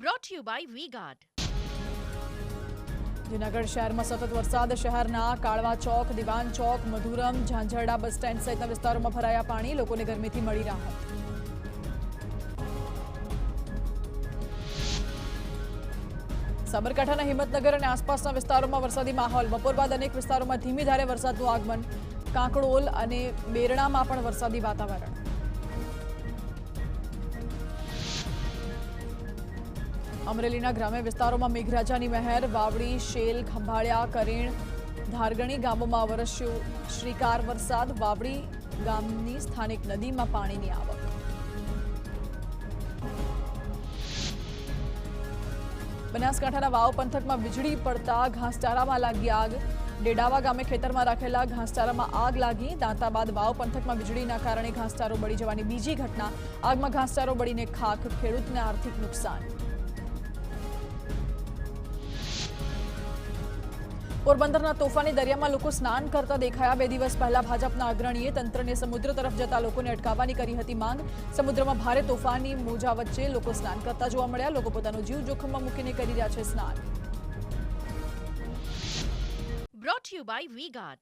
brought to you by V-Guard. Junagadh શહેરમાં સતત વરસાદ. શહેરના કાળવા ચોક, દિવાન ચોક, મધુરમ, ઝાંઝરડા બસ સ્ટેન્ડ સહિતના વિસ્તારોમાં ભરાયા પાણી. લોકોને ગરમીથી મળી રાહત. સાબરકાંઠાના હિંમતનગર અને આસપાસના વિસ્તારોમાં વરસાદી માહોલ. બપોર બાદ અનેક વિસ્તારોમાં ધીમી ધારે વરસાદનું આગમન. કાંકડોલ અને બેરણામાં પણ વરસાદી વાતાવરણ. અમરેલીના ગ્રામ્ય વિસ્તારોમાં મેઘરાજાની મહેર. વાવડી, શેલ, ખંભાળિયા, કરેણ, ધારગણી ગામોમાં વરસ્યો શ્રીકાર વરસાદ. વાવડી ગામની સ્થાનિક નદીમાં પાણીની આવક. બનાસકાંઠાના વાવ પંથકમાં વીજળી પડતા ઘાસચારામાં લાગી આગ. ડેડાવા ગામે ખેતરમાં રાખેલા ઘાસચારામાં આગ લાગી. દાંતાબાદ વાવ પંથકમાં વીજળીના કારણે ઘાસચારો બળી જવાની બીજી ઘટના. આગમાં ઘાસચારો બળીને ખાખ. ખેડૂતને આર્થિક નુકસાન. પોરબંદરના તોફાની દરિયામાં લોકો સ્નાન કરતા દેખાયા. 2 દિવસ પહેલા ભાજપના અગ્રણીએ તંત્રને સમુદ્ર તરફ જતા લોકોને અટકાવવાની કરી હતી માંગ. સમુદ્રમાં ભારે તોફાની મોજા વચ્ચે લોકો સ્નાન કરતા જોવા મળ્યા. લોકો પોતાનો જીવ જોખમમાં મૂકીને કરી રહ્યા છે સ્નાન. Brought to you by V-Guard.